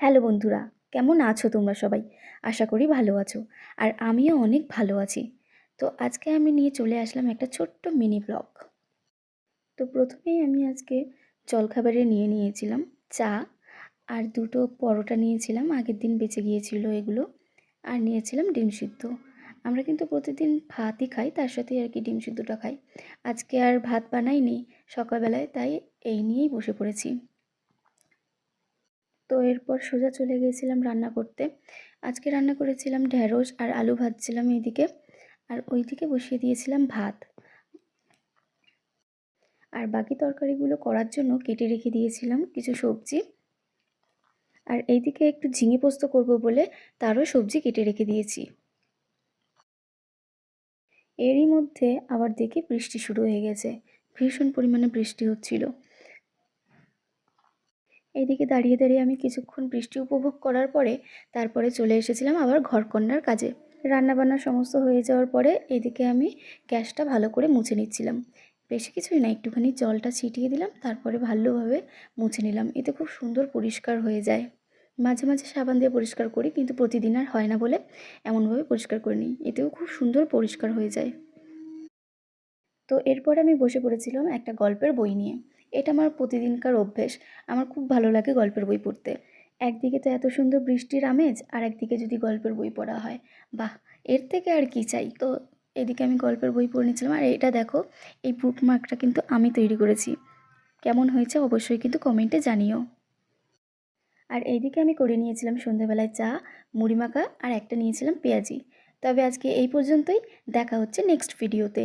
Hello বন্ধুরা, কেমন আছো তোমরা সবাই? আশা করি ভালো আছো। আর আমিও অনেক ভালো আছি। তো আজকে আমি নিয়ে চলে আসলাম একটা ছোট্ট মিনি ব্লগ। তো প্রথমেই আমি আজকে জলখাবারে নিয়ে নিয়েছিলাম চা আর দুটো পরোটা নিয়েছিলাম, আগের দিন বেঁচে গিয়েছিল এগুলো। আর নিয়েছিলাম ডিম সিদ্ধ। আমরা কিন্তু প্রতিদিন ভাতই খাই, তার সাথে আর কি ডিম সিদ্ধটা খাই। আজকে আর ভাত বানাইনি সকালবেলায়, তাই এই নিয়েই বসে পড়েছি। তো এরপর সোজা চলে গিয়েছিলাম রান্না করতে। আজকে রান্না করেছিলাম ঢ্যাঁড়স আর আলু ভাজছিলাম এইদিকে, আর ওইদিকে বসিয়ে দিয়েছিলাম ভাত। আর বাকি তরকারিগুলো করার জন্য কেটে রেখে দিয়েছিলাম কিছু সবজি। আর এইদিকে একটু ঝিঙে পোস্ত করব বলে তারও সবজি কেটে রেখে দিয়েছি। এরই মধ্যে আবার দেখি বৃষ্টি শুরু হয়ে গেছে, ভীষণ পরিমাণে বৃষ্টি হচ্ছিল। এইদিকে দাঁড়িয়ে দাঁড়িয়ে আমি কিছুক্ষণ বৃষ্টি উপভোগ করার পরে তারপরে চলে এসেছিলাম আবার ঘরকন্নার কাজে। রান্নাবান্না সমস্ত হয়ে যাওয়ার পরে এদিকে আমি গ্যাসটা ভালো করে মুছে নিচ্ছিলাম। বেশি কিছুই না, একটুখানি জলটা ছিটিয়ে দিলাম, তারপরে ভালোভাবে মুছে নিলাম। এতে খুব সুন্দর পরিষ্কার হয়ে যায়। মাঝে মাঝে সাবান দিয়ে পরিষ্কার করি, কিন্তু প্রতিদিন আর হয় না বলে এমনভাবে পরিষ্কার করে নিই, এতেও খুব সুন্দর পরিষ্কার হয়ে যায়। তো এরপর আমি বসে পড়েছিলাম একটা গল্পের বই নিয়ে। এটা আমার প্রতিদিনকার অভ্যেস। আমার খুব ভালো লাগে গল্পের বই পড়তে। একদিকে তো এত সুন্দর বৃষ্টির আমেজ, আর একদিকে যদি গল্পের বই পড়া হয়, বাহ, এর থেকে আর কি চাই। তো এদিকে আমি গল্পের বই পড়ে নিচ্ছিলাম। আর এটা দেখো, এই বুকমার্কটা কিন্তু আমি তৈরি করেছি। কেমন হয়েছে অবশ্যই কিন্তু কমেন্টে জানিও। আর এইদিকে আমি করে নিয়েছিলাম সন্ধ্যেবেলায় চা, মুড়ি মাখা, আর একটা নিয়েছিলাম পেঁয়াজি। তবে আজকে এই পর্যন্তই। দেখা হচ্ছে নেক্সট ভিডিওতে।